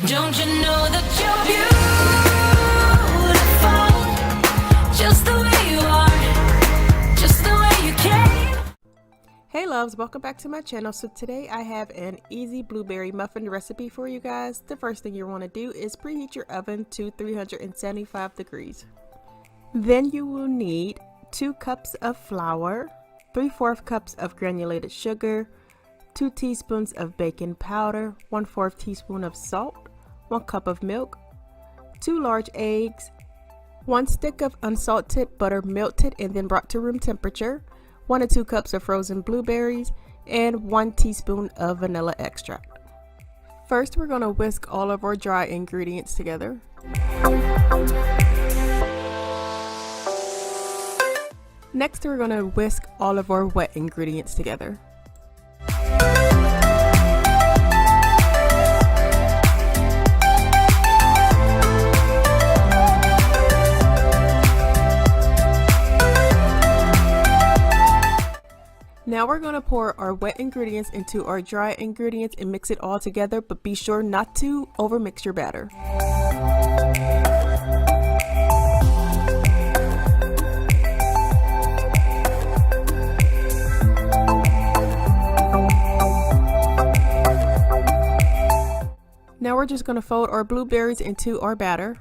Don't you know that you're beautiful, just the way you are, just the way you came. Hey loves, welcome back to my channel. So today I have an easy blueberry muffin recipe for you guys. The first thing you want to do is preheat your oven to 375 degrees. Then you will need 2 cups of flour, 3/4 cups of granulated sugar, 2 teaspoons of baking powder, 1/4 teaspoon of salt, 1 cup of milk, 2 large eggs, 1 stick of unsalted butter melted and then brought to room temperature, 1 to 2 cups of frozen blueberries, and 1 teaspoon of vanilla extract. First, we're going to whisk all of our dry ingredients together. Next, we're going to whisk all of our wet ingredients together. Now we're going to pour our wet ingredients into our dry ingredients and mix it all together, but be sure not to overmix your batter. Now we're just going to fold our blueberries into our batter.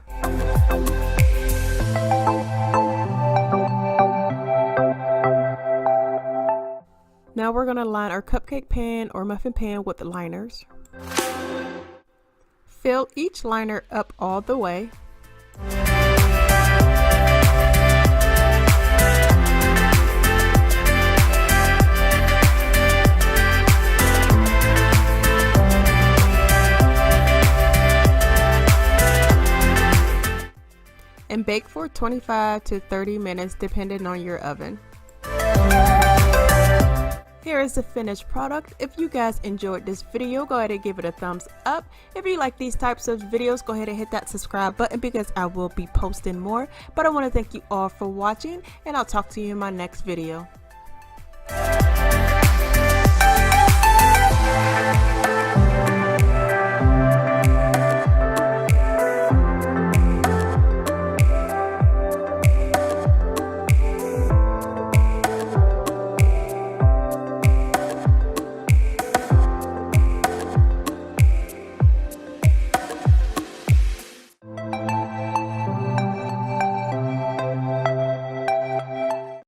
Now we're going to line our cupcake pan or muffin pan with the liners. Fill each liner up all the way. And bake for 25 to 30 minutes depending on your oven. Here is the finished product. If you guys enjoyed this video, go ahead and give it a thumbs up. If you like these types of videos, go ahead and hit that subscribe button because I will be posting more. But I want to thank you all for watching, and I'll talk to you in my next video.